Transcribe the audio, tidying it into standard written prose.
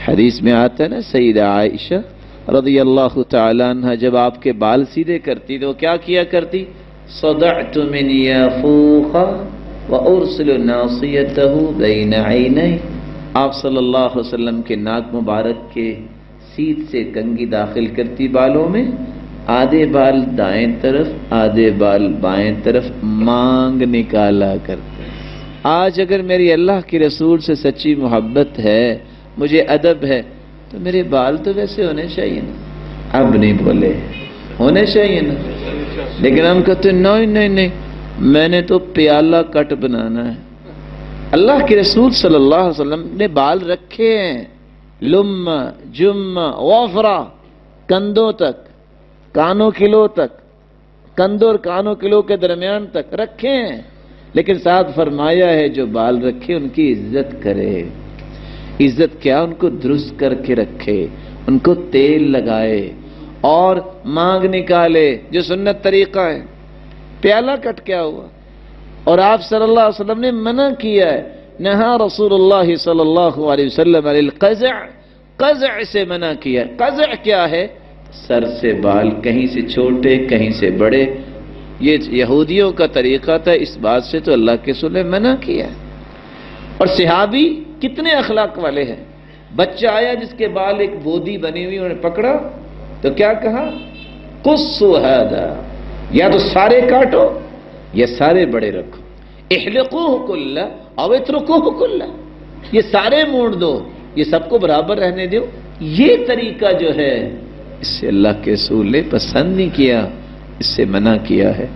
حدیث میں آتا ہے نا سیدہ عائشہ رضی اللہ تعالی عنہ جب آپ کے بال سیدھے کرتی تو کیا کیا کرتی؟ صدعت من یافوخ وارسل ناصیتہ بین عینی، آپ صلی اللہ علیہ وسلم کے ناک مبارک کے سیدھ سے کنگھی داخل کرتی بالوں میں، آدھے بال دائیں طرف آدھے بال بائیں طرف مانگ نکالا کرتے۔ آج اگر میری اللہ کے رسول سے سچی محبت ہے، مجھے ادب ہے، تو میرے بال تو ویسے ہونے چاہیے نا، اب نہیں بولے ہونے چاہیے نا، لیکن ہم کہتے ہیں نہیں نہیں نہیں میں نے تو پیالہ کٹ بنانا ہے۔ اللہ کے رسول صلی اللہ علیہ وسلم نے بال رکھے ہیں لم جم وفرا، کندھوں تک، کانوں کلو تک، کندھوں اور کانوں کلو کے درمیان تک رکھے ہیں، لیکن ساتھ فرمایا ہے جو بال رکھے ان کی عزت کرے۔ عزت کیا؟ ان کو درست کر کے رکھے، ان کو تیل لگائے اور مانگ نکالے، جو سنت طریقہ ہے۔ پیالہ کٹ کیا ہوا؟ اور آپ صلی اللہ علیہ وسلم نے منع کیا ہے، نہا رسول اللہ صلی اللہ علیہ وسلم علی القزع، قزع سے منع کیا ہے۔ قزع کیا ہے؟ سر سے بال کہیں سے چھوٹے کہیں سے بڑے، یہ یہودیوں کا طریقہ تھا، اس بات سے تو اللہ کے رسول نے منع کیا ہے۔ اور صحابی کتنے اخلاق والے ہیں، بچہ آیا جس کے بال ایک بودی بنی ہوئی انہوں نے پکڑا تو کیا کہا؟ قصوا ھذا، یا تو سارے کاٹو یا سارے بڑے رکھو، احلقوہ کلہ او اترکوہ کلہ، یہ سارے موڑ دو، یہ سب کو برابر رہنے دو۔ یہ طریقہ جو ہے اس سے اللہ کے رسول نے پسند نہیں کیا، اس سے منع کیا ہے۔